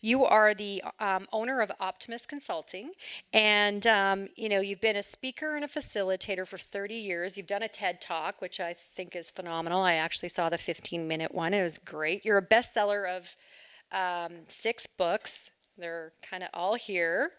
You are the owner of Optimus Consulting, and you've been a speaker and a facilitator for 30 years. You've done a TED Talk, which I think is phenomenal. I actually saw the 15-minute one. It was great. You're a bestseller of 6 books. They're kind of all here.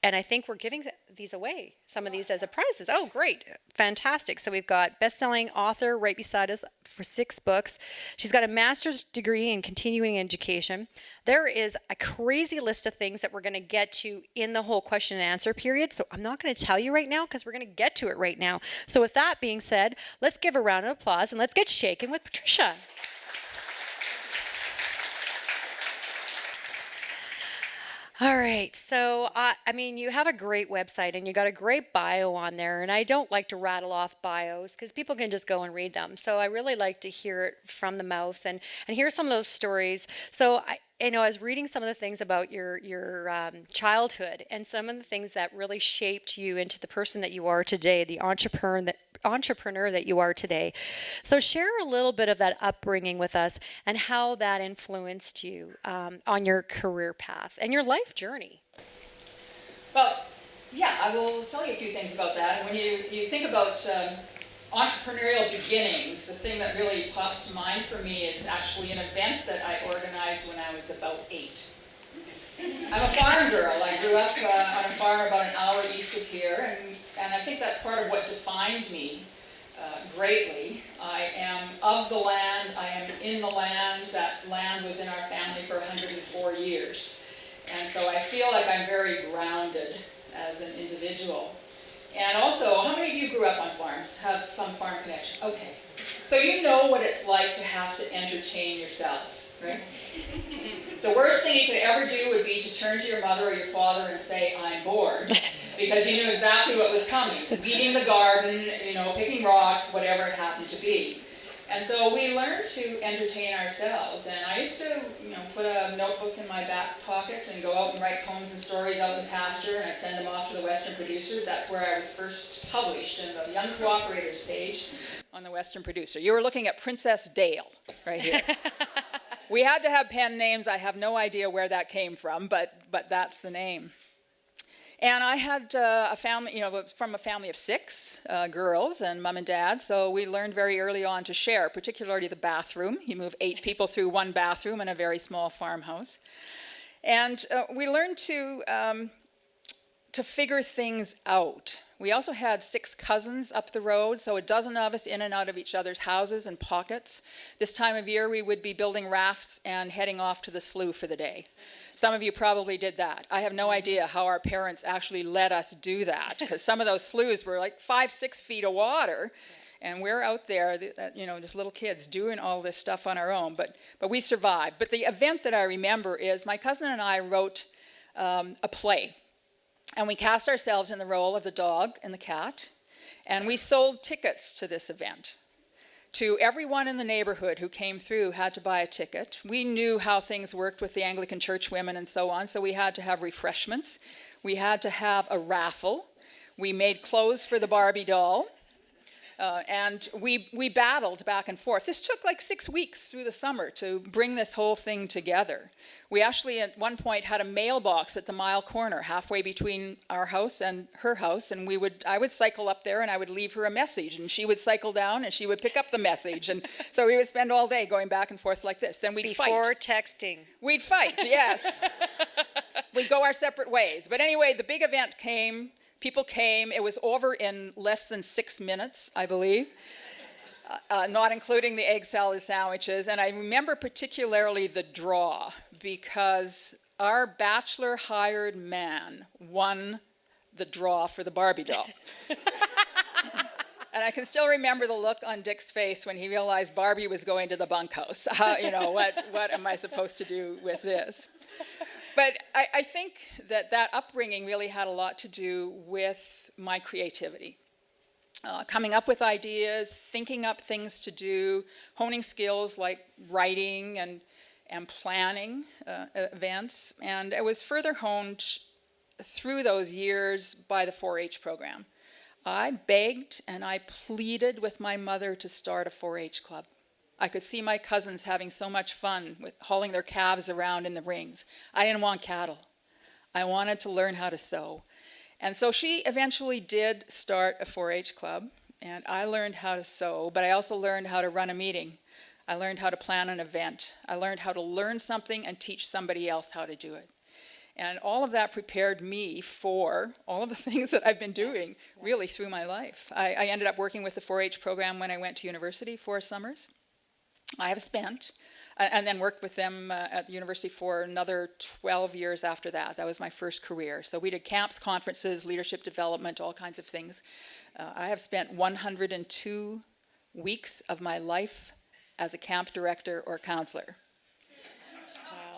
And I think we're giving these away, some of these as a prizes. Oh, great. Fantastic. So we've got best-selling author right beside us for 6 books. She's got a master's degree in continuing education. There is a crazy list of things that we're going to get to in the whole question and answer period. So I'm not going to tell you right now because we're going to get to it right now. So with that being said, let's give a round of applause and let's get shaken with Patricia. All right, so you have a great website and you got a great bio on there, and I don't like to rattle off bios because people can just go and read them. So I really like to hear it from the mouth and hear some of those stories. So I was reading some of the things about your childhood and some of the things that really shaped you into the person that you are today, the entrepreneur that you are today. So share a little bit of that upbringing with us and how that influenced you on your career path and your life journey. Well, yeah, I will tell you a few things about that. And when you think about entrepreneurial beginnings, the thing that really pops to mind for me is actually an event that I organized when I was about 8. I'm a farm girl. I grew up on a farm about an hour east of here, and I think that's part of what defined me greatly. I am of the land. I am in the land. That land was in our family for 104 years. And so I feel like I'm very grounded as an individual. And also, how many of you grew up on farms, have some farm connections? Okay. So you know what it's like to have to entertain yourselves, right? The worst thing you could ever do would be to turn to your mother or your father and say, I'm bored, because you knew exactly what was coming. Weeding the garden, picking rocks, whatever it happened to be. And so we learned to entertain ourselves. And I used to, put a notebook in my back pocket and go out and write poems and stories out in the pasture, and I'd send them off to the Western Producers. That's where I was first published, in the Young Cooperators page on the Western Producer. You were looking at Princess Dale right here. We had to have pen names. I have no idea where that came from, but that's the name. And I had a family, from a family of 6 girls and mom and dad, so we learned very early on to share, particularly the bathroom. You move 8 people through one bathroom in a very small farmhouse. And we learned to figure things out. We also had 6 cousins up the road, so a dozen of us in and out of each other's houses and pockets. This time of year, we would be building rafts and heading off to the slough for the day. Some of you probably did that. I have no idea how our parents actually let us do that, because some of those sloughs were like 5-6 feet of water, and we're out there, just little kids doing all this stuff on our own, but we survived. But the event that I remember is my cousin and I wrote a play, and we cast ourselves in the role of the dog and the cat, and we sold tickets to this event. To everyone in the neighborhood who came through had to buy a ticket. We knew how things worked with the Anglican church women and so on, so we had to have refreshments. We had to have a raffle. We made clothes for the Barbie doll. And we battled back and forth. This took like 6 weeks through the summer to bring this whole thing together. We actually at one point had a mailbox at the mile corner, halfway between our house and her house, and I would cycle up there and I would leave her a message, and she would cycle down and she would pick up the message, and so we would spend all day going back and forth like this. And we'd fight. Before texting. We'd fight, yes. We'd go our separate ways. But anyway, the big event came. People came. It was over in less than 6 minutes, I believe, not including the egg salad sandwiches. And I remember particularly the draw, because our bachelor hired man won the draw for the Barbie doll. And I can still remember the look on Dick's face when he realized Barbie was going to the bunkhouse. What am I supposed to do with this? But I think that upbringing really had a lot to do with my creativity. Coming up with ideas, thinking up things to do, honing skills like writing and planning events. And it was further honed through those years by the 4-H program. I begged and I pleaded with my mother to start a 4-H club. I could see my cousins having so much fun with hauling their calves around in the rings. I didn't want cattle. I wanted to learn how to sew. And so she eventually did start a 4-H club, and I learned how to sew, but I also learned how to run a meeting. I learned how to plan an event. I learned how to learn something and teach somebody else how to do it. And all of that prepared me for all of the things that I've been doing really through my life. I ended up working with the 4-H program when I went to university 4 summers. I have spent, and then worked with them at the university for another 12 years after that. That was my first career. So we did camps, conferences, leadership development, all kinds of things. I have spent 102 weeks of my life as a camp director or counselor.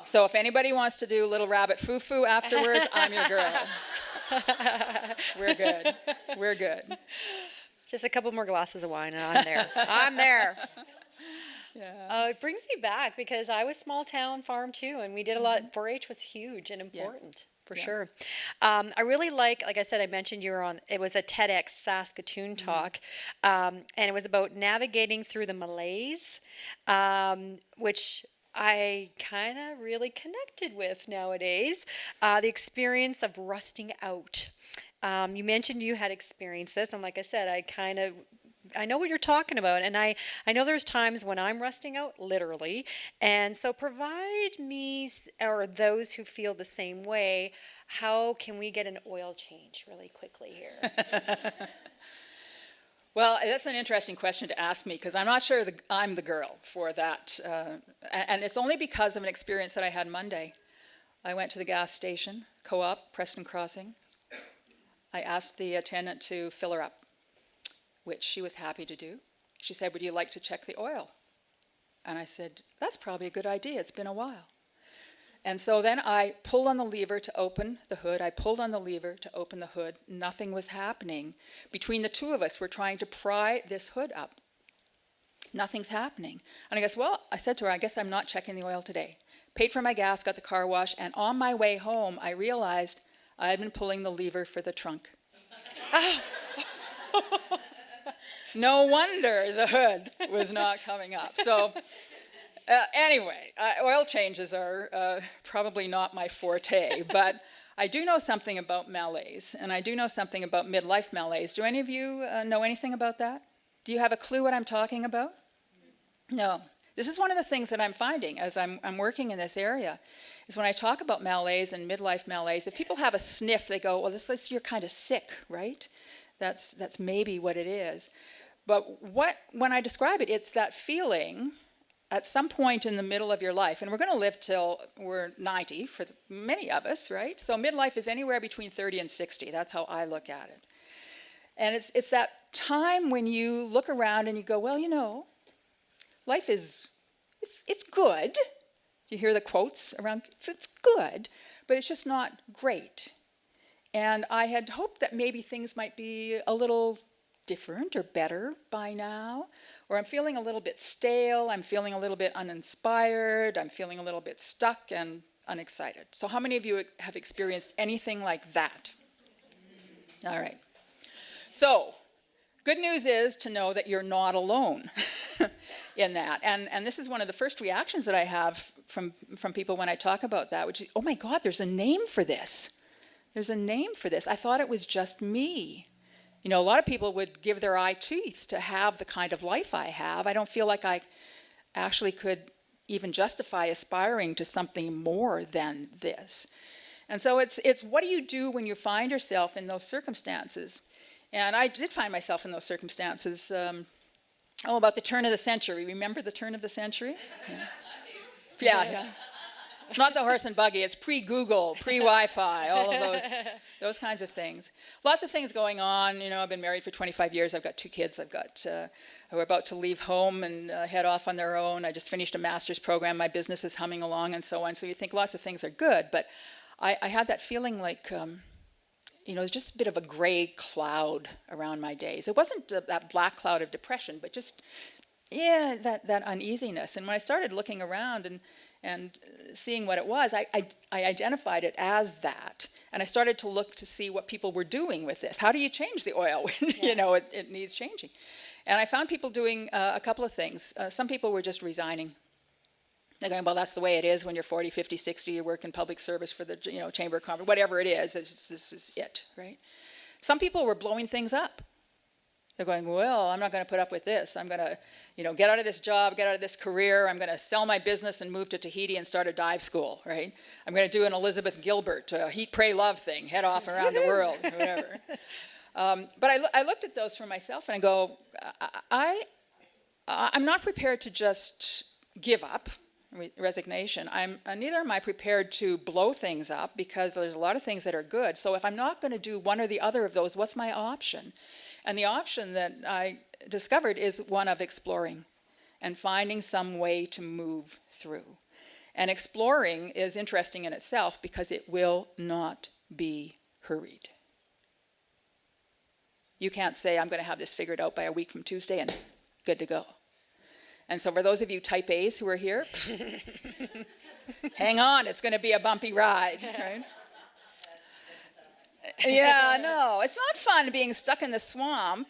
So if anybody wants to do little rabbit foo-foo afterwards, I'm your girl. We're good. We're good. Just a couple more glasses of wine and I'm there. I'm there. Yeah. It brings me back because I was small town farm too, and we did a lot. 4-H was huge and important. For sure. I really like I said, I mentioned you were on, it was a TEDx Saskatoon talk, and it was about navigating through the malaise, which I kind of really connected with nowadays, the experience of rusting out. You mentioned you had experienced this, and like I said, I know what you're talking about, and I know there's times when I'm rusting out, literally, and so provide me, or those who feel the same way, how can we get an oil change really quickly here? Well, that's an interesting question to ask me, because I'm not sure I'm the girl for that, and it's only because of an experience that I had Monday. I went to the gas station, Co-op, Preston Crossing. I asked the attendant to fill her up, which she was happy to do. She said, "Would you like to check the oil?" And I said, "That's probably a good idea. It's been a while." And so then I pulled on the lever to open the hood. I pulled on the lever to open the hood. Nothing was happening. Between the two of us, we're trying to pry this hood up. Nothing's happening. And I said to her, "I guess I'm not checking the oil today." Paid for my gas, got the car wash, and on my way home, I realized I had been pulling the lever for the trunk. No wonder the hood was not coming up. So anyway, oil changes are probably not my forte, but I do know something about malaise, and I do know something about midlife malaise. Do any of you know anything about that? Do you have a clue what I'm talking about? No. This is one of the things that I'm finding as I'm working in this area, is when I talk about malaise and midlife malaise, if people have a sniff, they go, "Well, you're kind of sick, right?" That's maybe what it is. But when I describe it, it's that feeling at some point in the middle of your life, and we're going to live till we're 90 for many of us, right? So midlife is anywhere between 30 and 60. That's how I look at it. And it's that time when you look around and you go, "Well, life is it's good." You hear the quotes around, it's good, but it's just not great. And I had hoped that maybe things might be a little different or better by now, or I'm feeling a little bit stale, I'm feeling a little bit uninspired, I'm feeling a little bit stuck and unexcited. So how many of you have experienced anything like that? All right. So good news is to know that you're not alone in that. And this is one of the first reactions that I have from people when I talk about that, which is, "Oh my God, there's a name for this. There's a name for this. I thought it was just me." A lot of people would give their eye teeth to have the kind of life I have. I don't feel like I actually could even justify aspiring to something more than this. And so it's what do you do when you find yourself in those circumstances? And I did find myself in those circumstances, about the turn of the century. Remember the turn of the century? Yeah. It's not the horse and buggy. It's pre-Google, pre-Wi-Fi, all of those kinds of things. Lots of things going on. I've been married for 25 years. I've got 2 kids. I've got who are about to leave home and head off on their own. I just finished a master's program. My business is humming along and so on. So you think lots of things are good. But I had that feeling like, it was just a bit of a gray cloud around my days. It wasn't that black cloud of depression, but just, that uneasiness. And when I started looking around and seeing what it was, I identified it as that. And I started to look to see what people were doing with this. How do you change the oil when, it needs changing? And I found people doing a couple of things. Some people were just resigning. They're going, well, that's the way it is when you're 40, 50, 60, you work in public service for the Chamber of Commerce, whatever it is, this is it, right? Some people were blowing things up. They're going, well, I'm not going to put up with this. I'm going to, get out of this job, get out of this career. I'm going to sell my business and move to Tahiti and start a dive school, right? I'm going to do an Elizabeth Gilbert, heat, pray, love thing, head off around the world, or whatever. But I looked at those for myself and I go, I'm not prepared to just give up, resignation. Neither am I prepared to blow things up because there's a lot of things that are good. So if I'm not going to do one or the other of those, what's my option? And the option that I discovered is one of exploring and finding some way to move through. And exploring is interesting in itself because it will not be hurried. You can't say, I'm going to have this figured out by a week from Tuesday and good to go. And so for those of you type A's who are here, hang on, it's going to be a bumpy ride, right? Yeah, no, it's not fun being stuck in the swamp,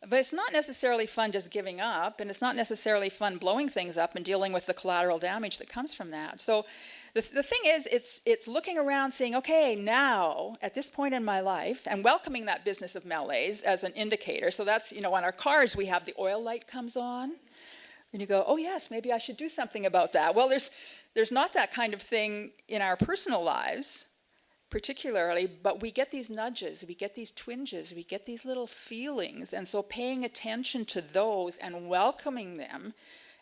but it's not necessarily fun just giving up, and it's not necessarily fun blowing things up and dealing with the collateral damage that comes from that. So the thing is, it's looking around saying, okay, now, at this point in my life, and welcoming that business of malaise as an indicator. So that's, on our cars, we have the oil light comes on, and you go, oh yes, maybe I should do something about that. Well, there's not that kind of thing in our personal lives, particularly, but we get these nudges, we get these twinges, we get these little feelings, and so paying attention to those and welcoming them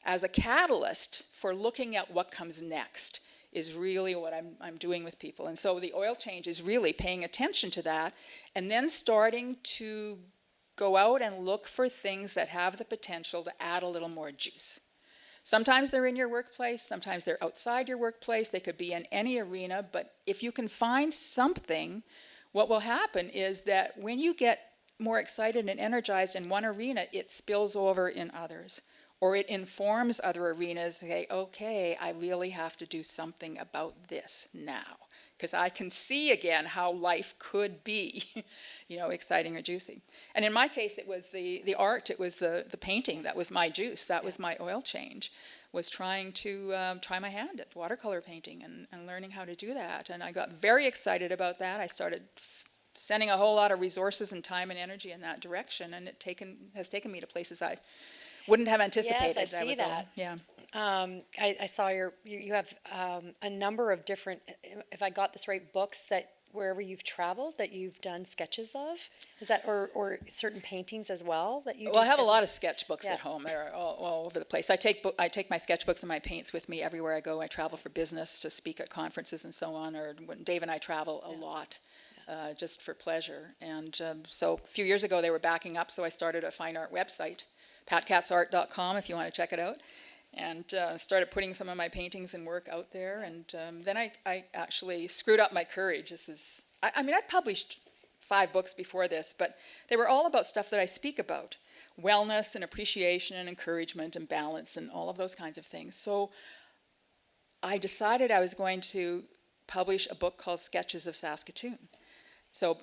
as a catalyst for looking at what comes next is really what I'm doing with people. And so the oil change is really paying attention to that and then starting to go out and look for things that have the potential to add a little more juice. Sometimes they're in your workplace, sometimes they're outside your workplace, they could be in any arena, but if you can find something, what will happen is that when you get more excited and energized in one arena, it spills over in others, or it informs other arenas, say, okay, I really have to do something about this now, because I can see again how life could be, exciting or juicy. And in my case, it was the art, it was the painting, that was my juice, that was my oil change, was trying to try my hand at watercolor painting and learning how to do that. And I got very excited about that. I started sending a whole lot of resources and time and energy in that direction, and has taken me to places I wouldn't have anticipated. Yes, I see that. Yeah. I saw you have a number of different, if I got this right, books that wherever you've traveled that you've done sketches of. Is that or certain paintings as well that you? Well, I have a lot of sketchbooks at home. They're all over the place. I take my sketchbooks and my paints with me everywhere I go. I travel for business to speak at conferences and so on. Or when Dave and I travel a lot. Just for pleasure. And so a few years ago they were backing up, so I started a fine art website, patkatzart.com, if you want to check it out, and started putting some of my paintings and work out there. And then I actually screwed up my courage. I'd published 5 books before this, but they were all about stuff that I speak about, wellness and appreciation and encouragement and balance and all of those kinds of things. So I decided I was going to publish a book called Sketches of Saskatoon. So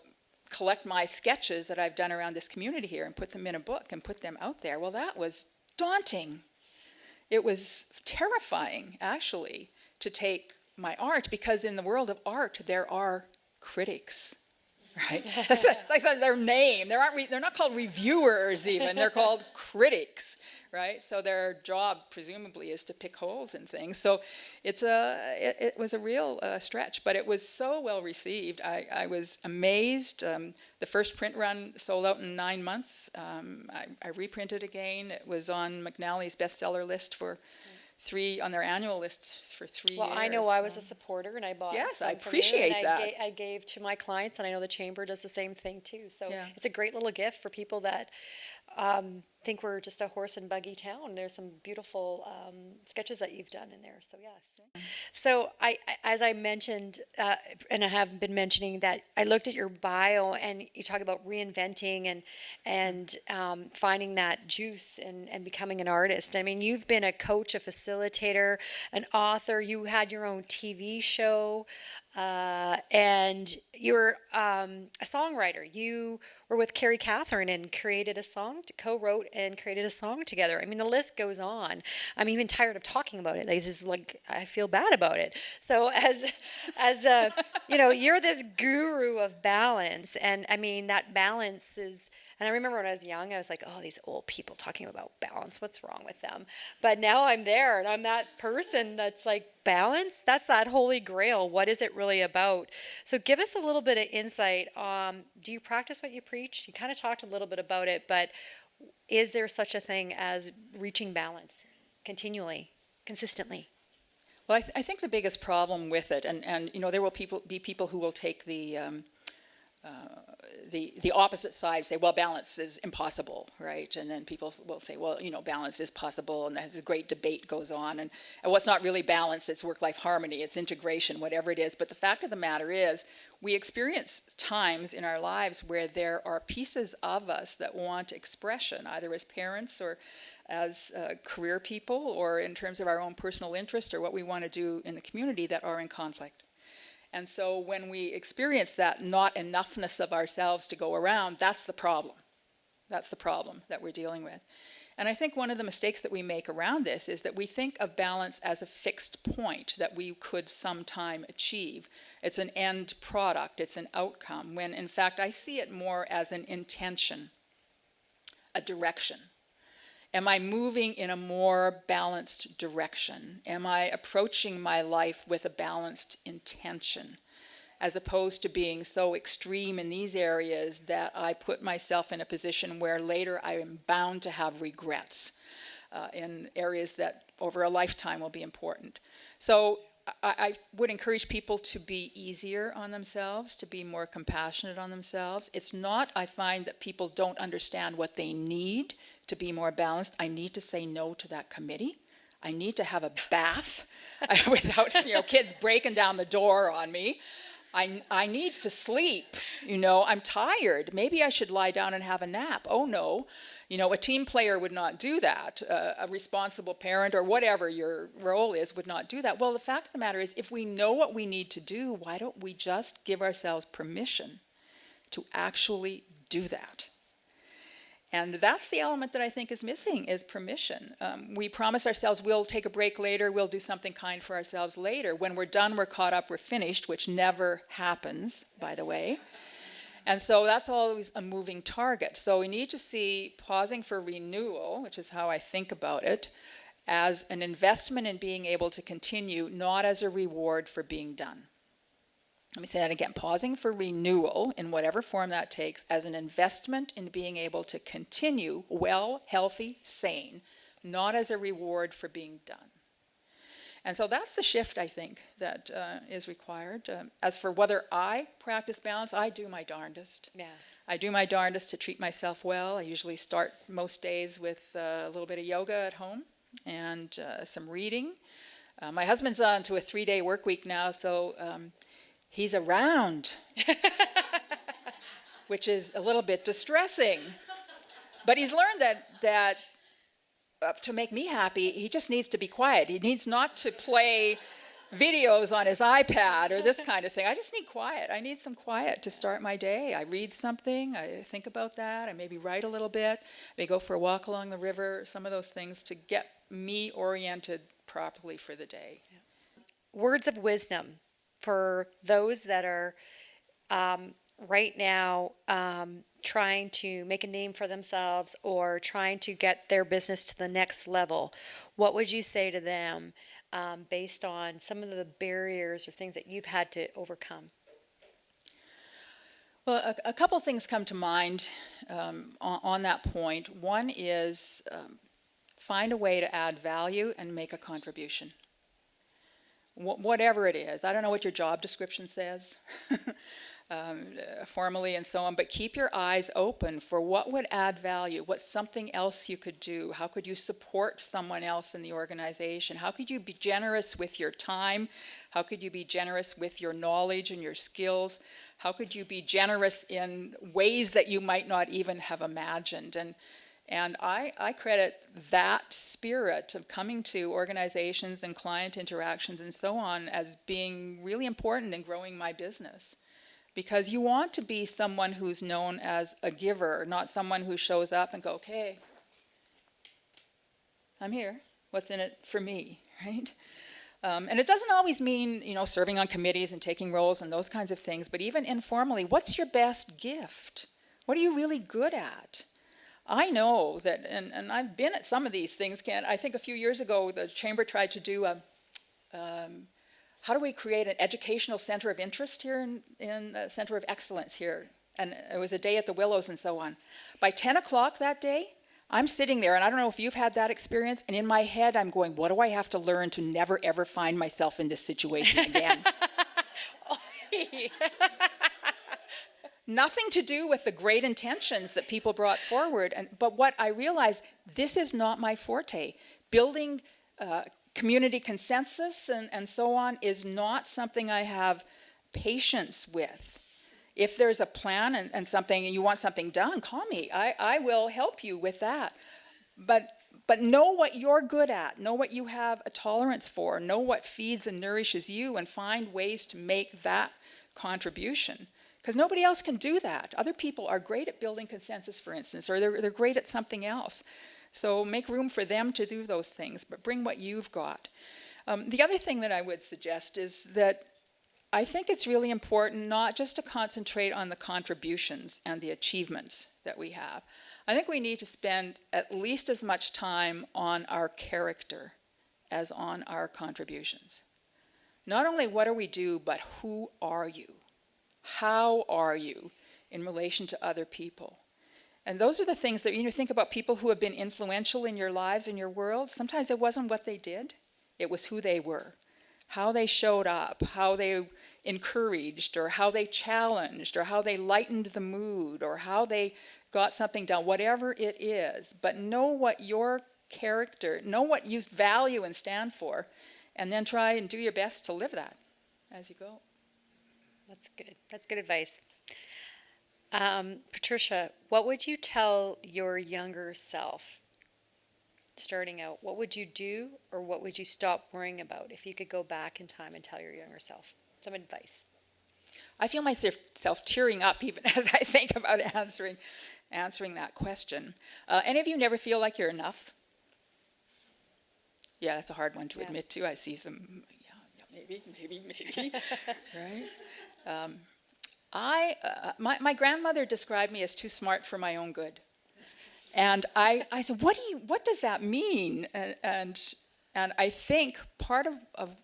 collect my sketches that I've done around this community here and put them in a book and put them out there. Well, that was daunting. It was terrifying, actually, to take my art, because in the world of art, there are critics, right? That's like their name. They're not called reviewers even. They're called critics, right? So their job, presumably, is to pick holes in things. So it was a real stretch, but it was so well received. I was amazed. The first print run sold out in 9 months. I reprinted again. It was on McNally's bestseller list for on their annual list for 3 years. Well, I know I was a supporter and I bought. Yes, I some from appreciate you, and that. I gave to my clients, and I know the chamber does the same thing too. So it's a great little gift for people that think we're just a horse and buggy town. There's some beautiful sketches that you've done in there. So yes. So as I mentioned, and I have been mentioning that I looked at your bio, and you talk about reinventing and finding that juice and becoming an artist. I mean, you've been a coach, a facilitator, an author. You had your own TV show. And you're a songwriter. You were with Carrie Catherine and created a song, co-wrote and created a song together. I mean, the list goes on. I'm even tired of talking about it. I just like, I feel bad about it. So as you know, you're this guru of balance. And I mean, that balance is, and I remember when I was young, I was like, oh, these old people talking about balance, what's wrong with them? But now I'm there and I'm that person that's like, balance, that's that holy grail. What is it really about? So give us a little bit of insight. Do you practice what you preach? You kind of talked a little bit about it, but is there such a thing as reaching balance continually, consistently? Well, I think the biggest problem with it, and you know, there will be people who will take the opposite side, say, well, balance is impossible, right? And then people will say, well, you know, balance is possible, and as a great debate goes on. And what's not really balance, it's work-life harmony, it's integration, whatever it is. But the fact of the matter is, we experience times in our lives where there are pieces of us that want expression, either as parents or as career people, or in terms of our own personal interest or what we want to do in the community, that are in conflict. And so when we experience that not enoughness of ourselves to go around, that's the problem. That's the problem that we're dealing with. And I think one of the mistakes that we make around this is that we think of balance as a fixed point that we could sometime achieve. It's an end product, it's an outcome, when in fact I see it more as an intention, a direction. Am I moving in a more balanced direction? Am I approaching my life with a balanced intention, as opposed to being so extreme in these areas that I put myself in a position where later I am bound to have regrets in areas that over a lifetime will be important. So I would encourage people to be easier on themselves, to be more compassionate on themselves. It's not, I find, that people don't understand what they need to be more balanced. I need to say no to that committee. I need to have a bath without, you know, kids breaking down the door on me. I need to sleep. You know, I'm tired. Maybe I should lie down and have a nap. Oh no. You know, a team player would not do that. A responsible parent or whatever your role is would not do that. Well, the fact of the matter is, if we know what we need to do, why don't we just give ourselves permission to actually do that? And that's the element that I think is missing, is permission. We promise ourselves we'll take a break later, we'll do something kind for ourselves later. When we're done, we're caught up, we're finished, which never happens, by the way. And so that's always a moving target. So we need to see pausing for renewal, which is how I think about it, as an investment in being able to continue, not as a reward for being done. Let me say that again. Pausing for renewal, in whatever form that takes, as an investment in being able to continue well, healthy, sane, not as a reward for being done. And so that's the shift, I think, that is required. As for whether I practice balance, I do my darndest. Yeah. I do my darndest to treat myself well. I usually start most days with a little bit of yoga at home and some reading. My husband's on to a 3-day work week now, so he's around, which is a little bit distressing. But he's learned that to make me happy, he just needs to be quiet. He needs not to play videos on his iPad or this kind of thing. I just need quiet. I need some quiet to start my day. I read something, I think about that, I maybe write a little bit, maybe go for a walk along the river, some of those things to get me oriented properly for the day. Words of wisdom for those that are right now trying to make a name for themselves or trying to get their business to the next level. What would you say to them based on some of the barriers or things that you've had to overcome? Well, a couple things come to mind on that point. One is find a way to add value and make a contribution. Whatever it is. I don't know what your job description says formally and so on, but keep your eyes open for what would add value, what's something else you could do, how could you support someone else in the organization, how could you be generous with your time, how could you be generous with your knowledge and your skills, how could you be generous in ways that you might not even have imagined. And I credit that spirit of coming to organizations and client interactions and so on as being really important in growing my business. Because you want to be someone who's known as a giver, not someone who shows up and go, okay, I'm here. What's in it for me, right? And it doesn't always mean, serving on committees and taking roles and those kinds of things, but even informally, what's your best gift? What are you really good at? I know that, and I've been at some of these things, Ken. I think a few years ago, the Chamber tried to do how do we create an educational center of interest here in a center of excellence here? And it was a day at the Willows and so on. By 10 o'clock that day, I'm sitting there, and I don't know if you've had that experience, and in my head I'm going, what do I have to learn to never ever find myself in this situation again? Nothing to do with the great intentions that people brought forward, but what I realized, this is not my forte. Building community consensus and so on is not something I have patience with. If there's a plan and something, and you want something done, call me. I will help you with that. But know what you're good at. Know what you have a tolerance for. Know what feeds and nourishes you, and find ways to make that contribution. Because nobody else can do that. Other people are great at building consensus, for instance, or they're great at something else. So make room for them to do those things, but bring what you've got. The other thing that I would suggest is that I think it's really important not just to concentrate on the contributions and the achievements that we have. I think we need to spend at least as much time on our character as on our contributions. Not only what do we do, but who are you? How are you in relation to other people? And those are the things that, think about people who have been influential in your lives, in your world. Sometimes it wasn't what they did. It was who they were, how they showed up, how they encouraged, or how they challenged, or how they lightened the mood, or how they got something done, whatever it is. But know what your character, know what you value and stand for, and then try and do your best to live that as you go. That's good. That's good advice. Patricia, what would you tell your younger self starting out? What would you do, or what would you stop worrying about if you could go back in time and tell your younger self some advice? I feel myself tearing up even as I think about answering that question. Any of you never feel like you're enough? Yeah, that's a hard one to admit to. I see some, maybe, right? My grandmother described me as too smart for my own good. And I said, what does that mean? And I think part of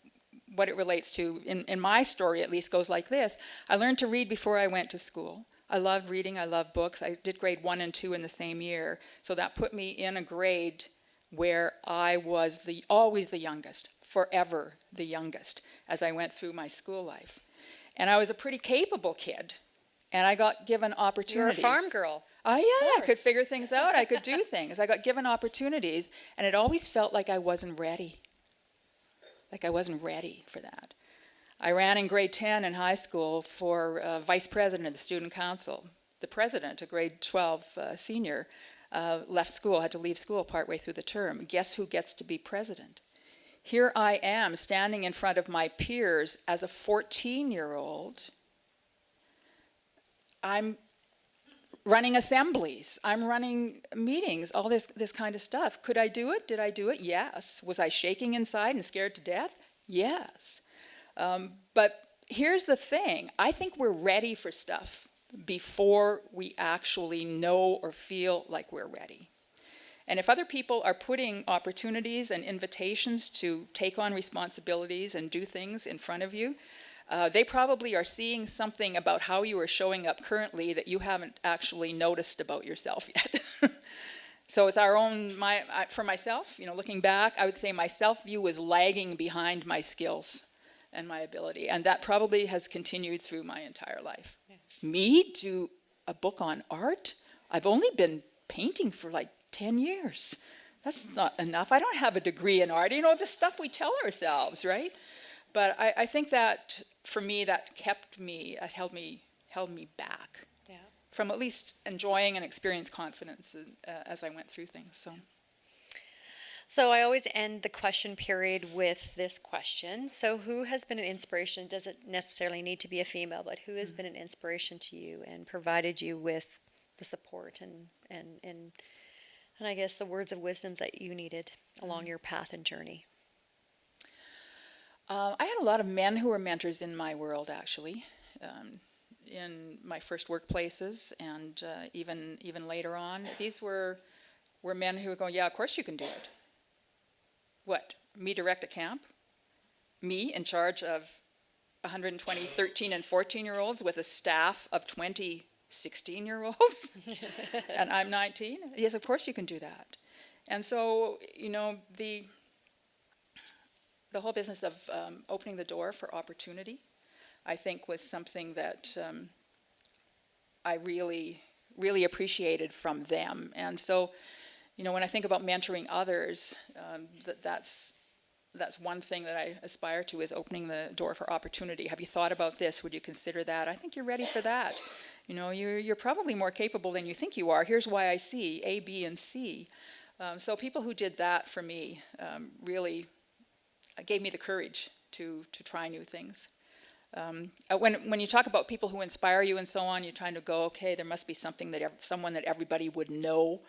what it relates to, in my story at least, goes like this. I learned to read before I went to school. I loved reading, I loved books. I did grade 1 and 2 in the same year. So that put me in a grade where I was always the youngest, forever the youngest, as I went through my school life. And I was a pretty capable kid, and I got given opportunities. You're a farm girl. Oh yeah, I could figure things out. I could do things. I got given opportunities, and it always felt like I wasn't ready. Like I wasn't ready for that. I ran in grade 10 in high school for vice president of the student council. The president, a grade 12 senior, left school, had to leave school partway through the term. Guess who gets to be president? Here I am standing in front of my peers as a 14-year-old. I'm running assemblies. I'm running meetings, all this kind of stuff. Could I do it? Did I do it? Yes. Was I shaking inside and scared to death? Yes. But here's the thing. I think we're ready for stuff before we actually know or feel like we're ready. And if other people are putting opportunities and invitations to take on responsibilities and do things in front of you, they probably are seeing something about how you are showing up currently that you haven't actually noticed about yourself yet. So it's for myself, looking back, I would say my self-view was lagging behind my skills and my ability. And that probably has continued through my entire life. Yeah. Me do a book on art? I've only been painting for like 10 years. That's not enough. I don't have a degree in art. The stuff we tell ourselves, right? But I think that for me, that held me back from at least enjoying and experiencing confidence as I went through things. So I always end the question period with this question. So who has been an inspiration? It doesn't necessarily need to be a female, but who has been an inspiration to you and provided you with the support and And I guess the words of wisdom that you needed along your path and journey. I had a lot of men who were mentors in my world, actually, in my first workplaces, and even later on. These were men who were going, yeah, of course you can do it. What? Me direct a camp? Me in charge of 120 13 and 14-year-olds with a staff of 20 16-year-olds? And I'm 19? Yes, of course you can do that. And so, the whole business of opening the door for opportunity, I think, was something that I really, really appreciated from them. And so, when I think about mentoring others, that's one thing that I aspire to, is opening the door for opportunity. Have you thought about this? Would you consider that? I think you're ready for that. You're probably more capable than you think you are. Here's why I see A, B, and C. So people who did that for me really gave me the courage to try new things. When you talk about people who inspire you and so on, you're trying to go, okay, there must be someone that everybody would know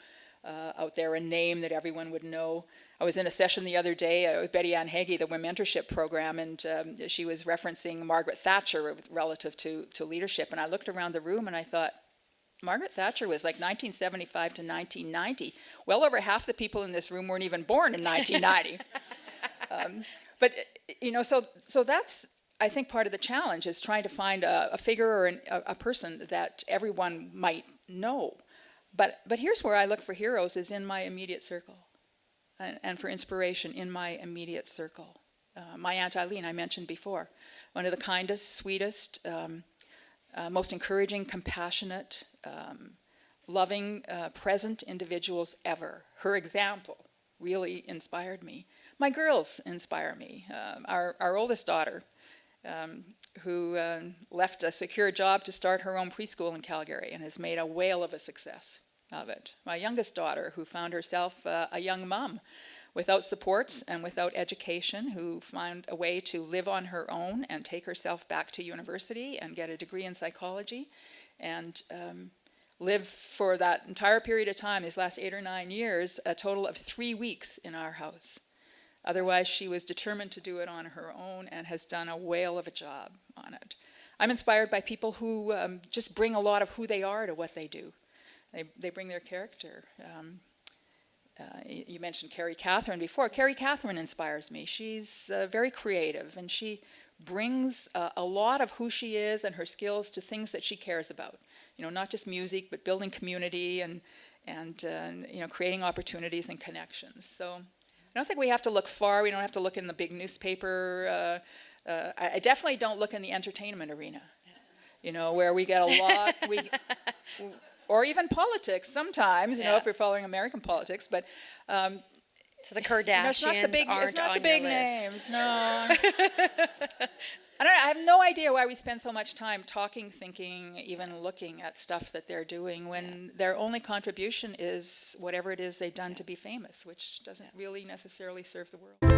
out there, a name that everyone would know. I was in a session the other day with Betty Ann Hagee, the Women Mentorship Program, and she was referencing Margaret Thatcher relative to leadership. And I looked around the room and I thought, Margaret Thatcher was like 1975 to 1990. Well over half the people in this room weren't even born in 1990. So that's, I think, part of the challenge, is trying to find a figure or a person that everyone might know. But here's where I look for heroes, is in my immediate circle, and for inspiration in my immediate circle. My Aunt Eileen, I mentioned before, one of the kindest, sweetest, most encouraging, compassionate, loving, present individuals ever. Her example really inspired me. My girls inspire me. Our oldest daughter, who left a secure job to start her own preschool in Calgary and has made a whale of a success of it. My youngest daughter, who found herself a young mom without supports and without education, who found a way to live on her own and take herself back to university and get a degree in psychology, and live for that entire period of time, these last 8 or 9 years, a total of 3 weeks in our house. Otherwise, she was determined to do it on her own and has done a whale of a job on it. I'm inspired by people who just bring a lot of who they are to what they do. They bring their character. You mentioned Carrie Catherine before. Carrie Catherine inspires me. She's very creative, and she brings a lot of who she is and her skills to things that she cares about. Not just music, but building community and creating opportunities and connections. So I don't think we have to look far. We don't have to look in the big newspaper. I definitely don't look in the entertainment arena, where we get a lot, or even politics sometimes, if you're following American politics. But so the Kardashians it's not the big names. No. I have no idea why we spend so much time talking, thinking, even looking at stuff that they're doing, when their only contribution is whatever it is they've done to be famous, which doesn't really necessarily serve the world.